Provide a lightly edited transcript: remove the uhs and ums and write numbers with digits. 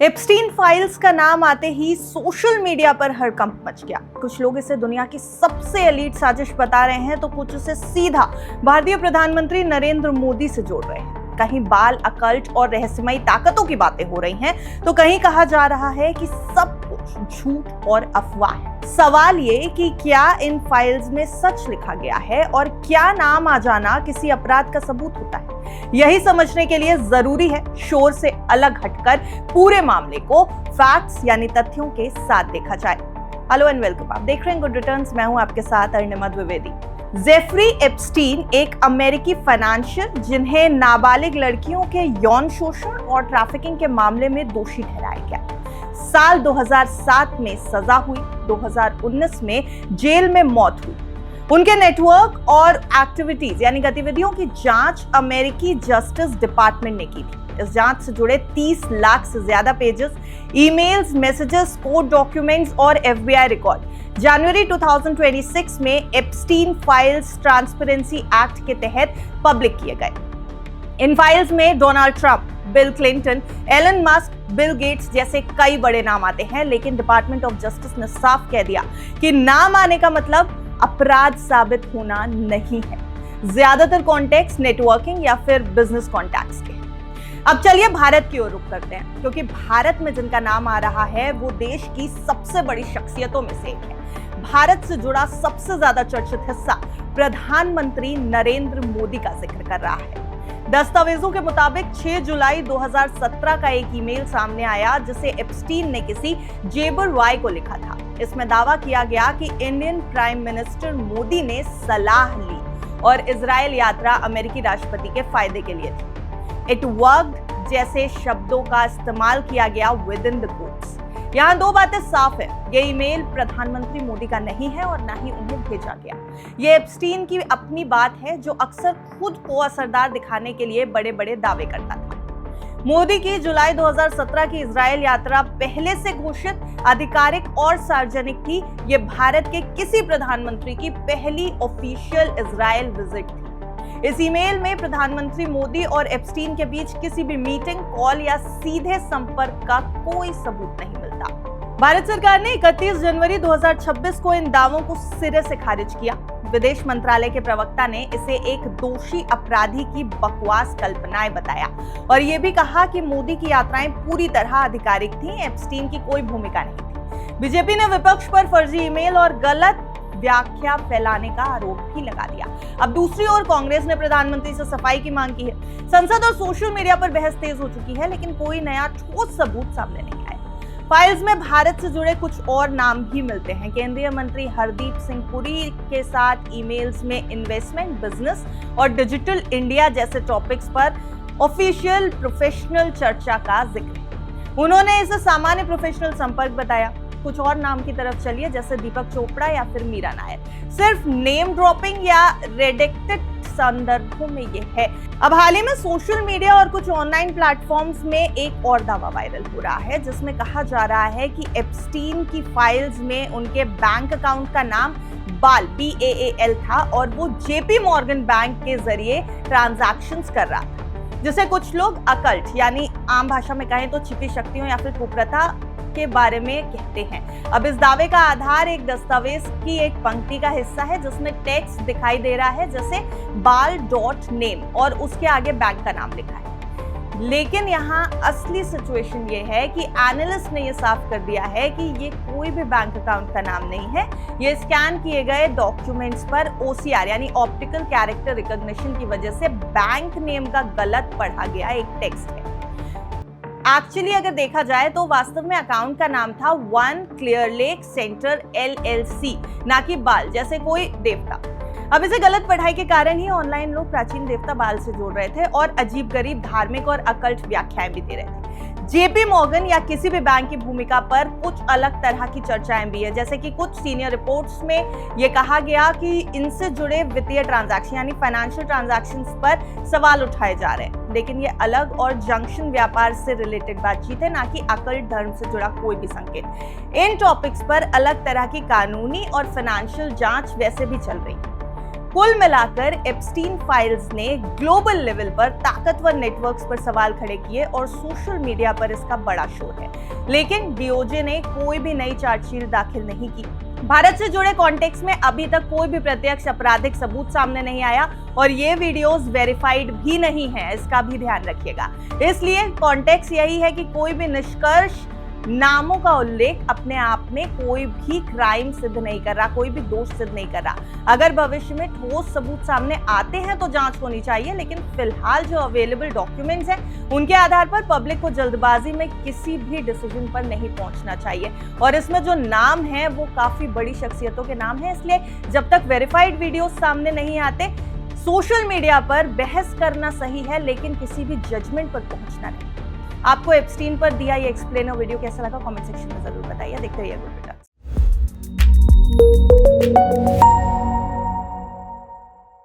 Epstein files का नाम आते ही सोशल मीडिया पर हड़कंप मच गया। कुछ लोग इसे दुनिया की सबसे एलीट साजिश बता रहे हैं तो कुछ इसे सीधा भारतीय प्रधानमंत्री नरेंद्र मोदी से जोड़ रहे हैं। कहीं बाल, अकल्ट और रहस्यमयी ताकतों की बातें हो रही हैं, तो कहीं कहा जा रहा है कि सब कुछ झूठ और अफवाह है। सवाल ये कि क्या इन फाइल्स में सच लिखा गया है और क्या नाम आ जाना किसी अपराध का सबूत होता है। यही समझने के लिए जरूरी है शोर से अलग हटकर पूरे मामले को फैक्ट्स यानी तथ्यों के साथ देखा जाए। हेलो एंड वेलकम, आप देख रहे हैं गुड रिटर्न्स। मैं हूं आपके साथ अर्णिमा द्विवेदी। जेफरी एप्स्टीन एक अमेरिकी फाइनेंशियल जिन्हें नाबालिग लड़कियों के यौन शोषण और ट्रैफिकिंग के मामले में दोषी ठहराया गया। साल 2007 में सजा हुई, 2019 में जेल में मौत हुई। उनके नेटवर्क और एक्टिविटीज यानी गतिविधियों की जांच अमेरिकी जस्टिस डिपार्टमेंट ने की थी। इस जांच से जुड़े 30 लाख से ज्यादा pages, emails, messages, court documents और FBI रिकॉर्ड जनवरी 2026 में एप्स्टीन फाइल्स ट्रांसपेरेंसी एक्ट के तहत पब्लिक किए गए। इन फाइल्स में Donald Trump, Bill Clinton, Elon Musk, Bill Gates जैसे कई बड़े नाम आते हैं, लेकिन डिपार्टमेंट ऑफ जस्टिस ने साफ कह दिया कि नाम आने का मतलब अपराध साबित होना नहीं है। ज्यादातर कॉन्टेक्स्ट नेटवर्किंग या फिर बिजनेस कॉन्टैक्ट्स के। अब चलिए भारत की ओर रुख करते हैं, क्योंकि भारत में जिनका नाम आ रहा है वो देश की सबसे बड़ी शख्सियतों में से एक है। भारत से जुड़ा सबसे ज्यादा चर्चित हिस्सा प्रधानमंत्री नरेंद्र मोदी का जिक्र कर रहा है। दस्तावेजों के मुताबिक 6 जुलाई 2017 का एक ईमेल सामने आया जिसे एप्स्टीन ने किसी जेबर रॉय को लिखा था। इसमें दावा किया गया कि इंडियन प्राइम मिनिस्टर मोदी ने सलाह ली और इजराइल यात्रा अमेरिकी राष्ट्रपति के फायदे के लिए थी। इट वर्क्ड जैसे शब्दों का इस्तेमाल किया गया विद इन द कोट्स। यहाँ दो बातें साफ है, ये ईमेल प्रधानमंत्री मोदी का नहीं है और ना ही उन्हें भेजा गया। ये एप्स्टीन की अपनी बात है जो अक्सर खुद को असरदार दिखाने के लिए बड़े बड़े दावे करता था। मोदी की जुलाई 2017 की इजराइल यात्रा पहले से घोषित, आधिकारिक और सार्वजनिक थी। ये भारत के किसी प्रधानमंत्री की पहली ऑफिशियल इजराइल विजिट थी। इस ईमेल में प्रधानमंत्री मोदी और एप्स्टीन के बीच किसी भी मीटिंग, कॉल या सीधे संपर्क का कोई सबूत नहीं मिलता। भारत सरकार ने 31 जनवरी 2026 को इन दावों को सिरे से खारिज किया। विदेश मंत्रालय के प्रवक्ता ने इसे एक दोषी अपराधी की बकवास कल्पनाएं बताया और यह भी कहा कि मोदी की यात्राएं पूरी तरह आधिकारिक थीं, एप्स्टीन की कोई भूमिका नहीं थी। बीजेपी ने विपक्ष पर फर्जी ईमेल और गलत व्याख्या फैलाने का आरोप भी लगा दिया। अब दूसरी ओर कांग्रेस ने प्रधानमंत्री से सफाई की मांग की है। संसद और सोशल मीडिया पर बहस तेज हो चुकी है, लेकिन कोई नया ठोस सबूत सामने नहीं आया। फाइल्स में भारत से जुड़े कुछ और नाम भी मिलते हैं। केंद्रीय मंत्री हरदीप सिंह पुरी के साथ ईमेल्स में इन्वेस्टमेंट, बिजनेस और डिजिटल इंडिया जैसे टॉपिक्स पर ऑफिशियल प्रोफेशनल चर्चा का जिक्र है। उन्होंने इसे सामान्य प्रोफेशनल संपर्क बताया। कुछ और नाम की तरफ चलिए, जैसे दीपक चोपड़ा या फिर मीरा नायर। सिर्फ नेम ड्रॉपिंग या रेडिक्टेड संदर्भों में ये है। अब हाल ही में सोशल मीडिया और कुछ ऑनलाइन प्लेटफॉर्म्स में एक और दावा वायरल हो रहा है, जिसमें कहा जा रहा है कि एप्स्टीन की फाइल्स में उनके बैंक अकाउंट का नाम BAAL था और वो JP मॉर्गन बैंक के जरिए ट्रांजैक्शंस कर रहा था, जिसे कुछ लोग अकल्ट यानी आम भाषा में कहें तो छिपी शक्तियों या फिर कुप्रथा के बारे में कहते हैं। अब इस दावे का आधार एक दस्तावेज की एक पंक्ति का हिस्सा है जिसमें टेक्स्ट दिखाई दे रहा है, जैसे बाल.नेम और उसके आगे बैंक का नाम लिखा है। लेकिन यहाँ असली सिचुएशन ये है कि एनालिस्ट ने ये साफ कर दिया है कि ये कोई भी बैंक अकाउंट का नाम नहीं है। ये स्कैन किए गए डॉक्यूमेंट्स पर OCR यानी ऑप्टिकल कैरेक्टर रिकॉग्निशन की वजह से बैंक नेम का गलत पढ़ा गया एक टेक्स्ट है। एक्चुअली अगर देखा जाए तो वास्तव में अकाउंट का नाम था one clear lake centre LLC, ना कि बाल जैसे कोई देवता। अब इसे गलत पढ़ाई के कारण ही ऑनलाइन लोग प्राचीन देवता बाल से जोड़ रहे थे और अजीब गरीब धार्मिक और अकल्ट व्याख्याएं भी दे रहे थे। JP मॉर्गन या किसी भी बैंक की भूमिका पर कुछ अलग तरह की चर्चाएं भी है, जैसे कि कुछ सीनियर रिपोर्ट्स में यह कहा गया कि इनसे जुड़े वित्तीय ट्रांजैक्शन यानी फाइनेंशियल ट्रांजैक्शंस पर सवाल उठाए जा रहे हैं। लेकिन ये अलग और जंक्शन व्यापार से रिलेटेड बातचीत है, ना कि अकल्ट धर्म से जुड़ा कोई भी संकेत। इन टॉपिक्स पर अलग तरह की कानूनी और फाइनेंशियल जांच वैसे भी चल रही है। कुल मिलाकर एप्स्टीन फाइल्स ने ग्लोबल लेवल पर ताकतवर नेटवर्क्स पर सवाल खड़े किए और सोशल मीडिया पर इसका बड़ा शोर है। लेकिन डीओजे ने कोई भी नई चार्जशीट दाखिल नहीं की। भारत से जुड़े कॉन्टेक्स्ट में अभी तक कोई भी प्रत्यक्ष आपराधिक सबूत सामने नहीं आया और ये वीडियोस वेरीफाइड भी नहीं है, इसका भी ध्यान रखिएगा। इसलिए कॉन्टेक्स्ट यही है कि कोई भी निष्कर्ष नामों का उल्लेख अपने आप में कोई भी क्राइम सिद्ध नहीं कर रहा, कोई भी दोष सिद्ध नहीं कर रहा। अगर भविष्य में ठोस सबूत सामने आते हैं तो जांच होनी चाहिए, लेकिन फिलहाल जो अवेलेबल डॉक्यूमेंट्स हैं उनके आधार पर पब्लिक को जल्दबाजी में किसी भी डिसीजन पर नहीं पहुंचना चाहिए। और इसमें जो नाम है वो काफी बड़ी शख्सियतों के नाम है, इसलिए जब तक वेरीफाइड वीडियो सामने नहीं आते सोशल मीडिया पर बहस करना सही है, लेकिन किसी भी जजमेंट पर पहुंचना नहीं। आपको एप्स्टीन पर दिया ये एक्सप्लेनर वीडियो कैसा लगा कमेंट सेक्शन में जरूर बताइए। देखते रहिए गुड।